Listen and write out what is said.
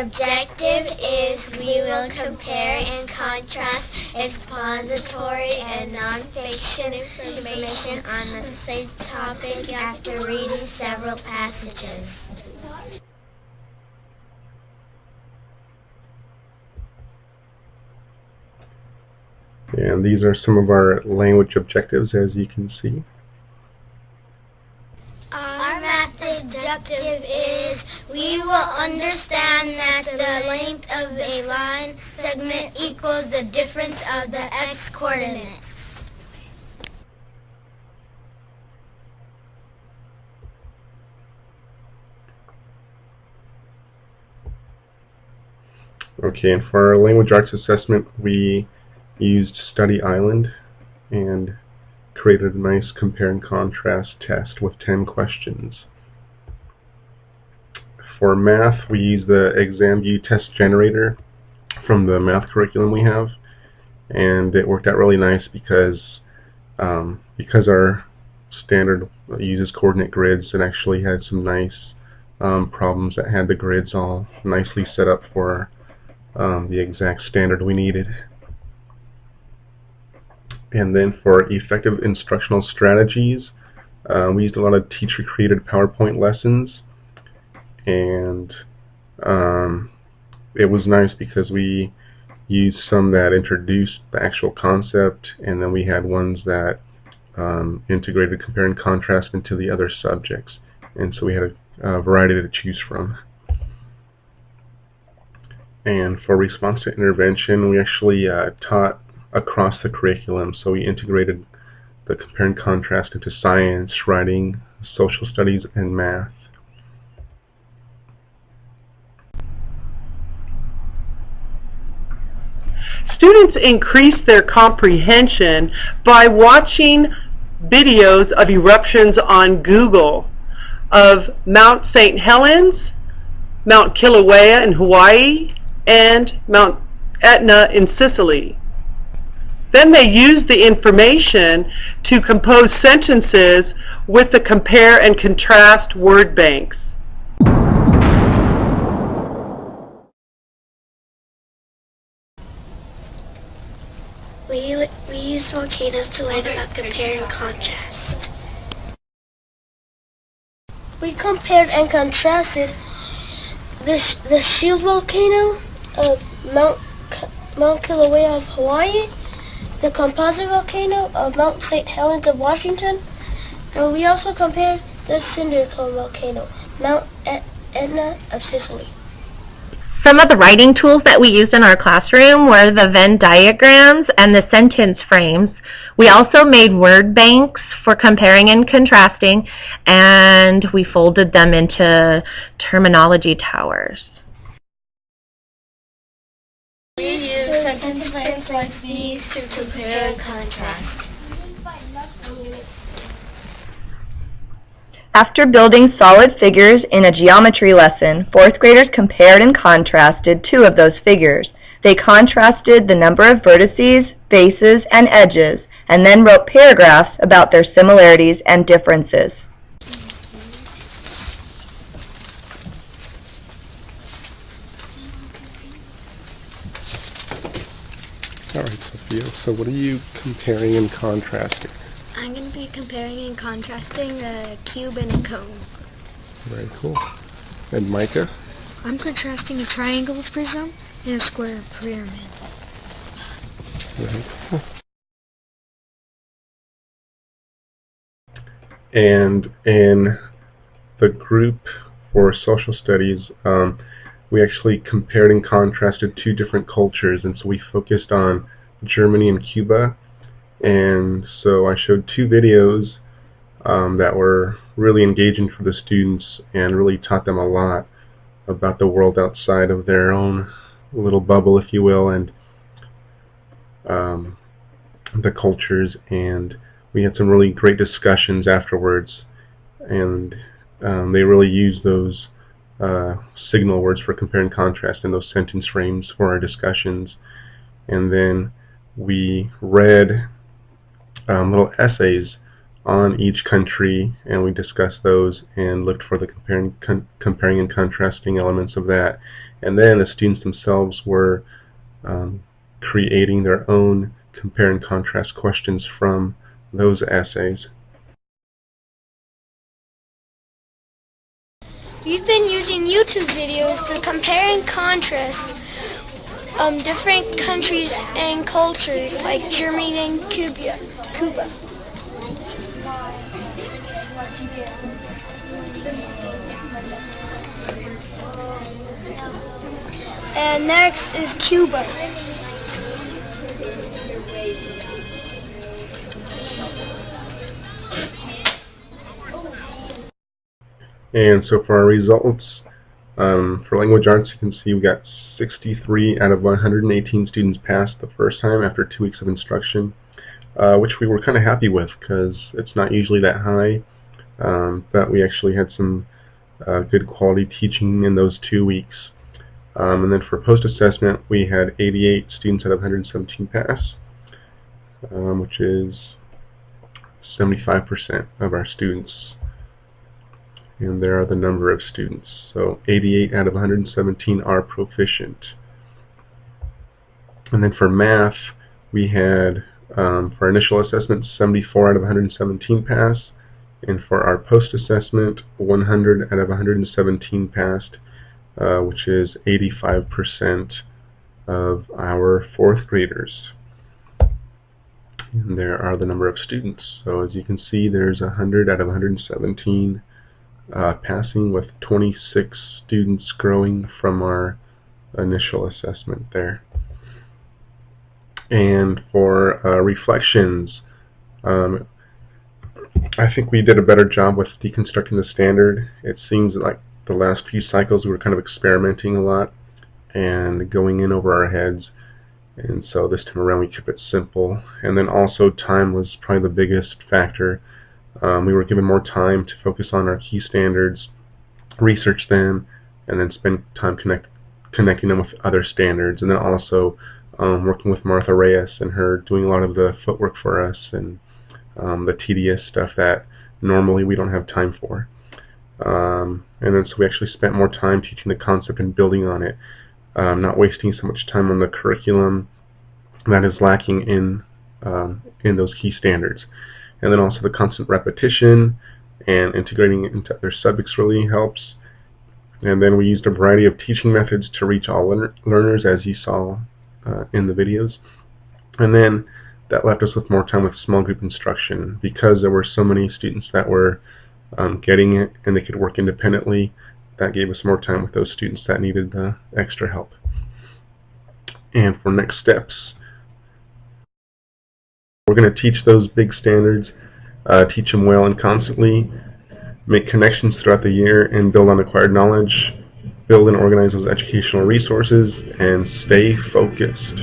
objective is we will compare and contrast expository and nonfiction information on the same topic after reading several passages. And these are some of our language objectives, as you can see. Our math objective is we will understand that the length of a line segment equals the difference of the x-coordinates. Okay, and for our language arts assessment, we used Study Island and created a nice compare and contrast test with 10 questions. For math, we used the ExamView test generator from the math curriculum we have, and it worked out really nice because our standard uses coordinate grids, it actually had some nice problems that had the grids all nicely set up for the exact standard we needed. And then for effective instructional strategies, we used a lot of teacher-created PowerPoint lessons, and it was nice because we used some that introduced the actual concept, and then we had ones that integrated compare and contrast into the other subjects, and so we had a variety to choose from. And for response to intervention, we actually taught across the curriculum, so we integrated the compare and contrast into science, writing, social studies, and math. Students increase their comprehension by watching videos of eruptions on Google of Mount St. Helens, Mount Kilauea in Hawaii, and Mount Etna in Sicily. Then they use the information to compose sentences with the compare and contrast word banks. We use volcanoes to learn about compare and contrast. We compared and contrasted the shield volcano of Mount Kilauea of Hawaii, the composite volcano of Mount St. Helens of Washington, and we also compared the cinder cone volcano, Mount Etna of Sicily. Some of the writing tools that we used in our classroom were the Venn diagrams and the sentence frames. We also made word banks for comparing and contrasting, and we folded them into terminology towers. We use sentence frames like these to compare and contrast. After building solid figures in a geometry lesson, fourth graders compared and contrasted two of those figures. They contrasted the number of vertices, bases, and edges, and then wrote paragraphs about their similarities and differences. All right, Sophia, so what are you comparing and contrasting? I'm going to be comparing and contrasting a cube and a cone. Very cool. And Micah? I'm contrasting a triangle prism and a square pyramid. Very cool. And in the group for social studies, we actually compared and contrasted two different cultures, and so we focused on Germany and Cuba. And so I showed two videos that were really engaging for the students and really taught them a lot about the world outside of their own little bubble, if you will, and the cultures. And we had some really great discussions afterwards, and they really used those signal words for compare and contrast and those sentence frames for our discussions. And then we read little essays on each country, and we discussed those and looked for the comparing and contrasting elements of that. And then the students themselves were creating their own compare and contrast questions from those essays. We've been using YouTube videos to compare and contrast different countries and cultures like Germany and Cuba. And next is Cuba. And so for our results, for language arts, you can see we got 63 out of 118 students passed the first time after 2 weeks of instruction, which we were kind of happy with because it's not usually that high, but we actually had some good quality teaching in those 2 weeks. And then for post-assessment, we had 88 students out of 117 pass, which is 75% of our students. And there are the number of students. So 88 out of 117 are proficient. And then for math, we had, for our initial assessment, 74 out of 117 pass. And for our post-assessment, 100 out of 117 passed, which is 85% of our fourth graders. And there are the number of students. So as you can see, there's 100 out of 117 passing, with 26 students growing from our initial assessment there. And for reflections, I think we did a better job with deconstructing the standard. It seems like the last few cycles we were kind of experimenting a lot and going in over our heads, and so this time around we kept it simple. And then also time was probably the biggest factor. We were given more time to focus on our key standards, research them, and then spend time connecting them with other standards, and then also working with Martha Reyes and her doing a lot of the footwork for us and the tedious stuff that normally we don't have time for. And then so we actually spent more time teaching the concept and building on it, not wasting so much time on the curriculum that is lacking in those key standards. And then also the constant repetition and integrating it into other subjects really helps. And then we used a variety of teaching methods to reach all learners, as you saw in the videos. And then that left us with more time with small group instruction, because there were so many students that were getting it and they could work independently. That gave us more time with those students that needed the extra help. And for next steps, we're going to teach those big standards, teach them well and constantly, make connections throughout the year and build on acquired knowledge, build and organize those educational resources, and stay focused.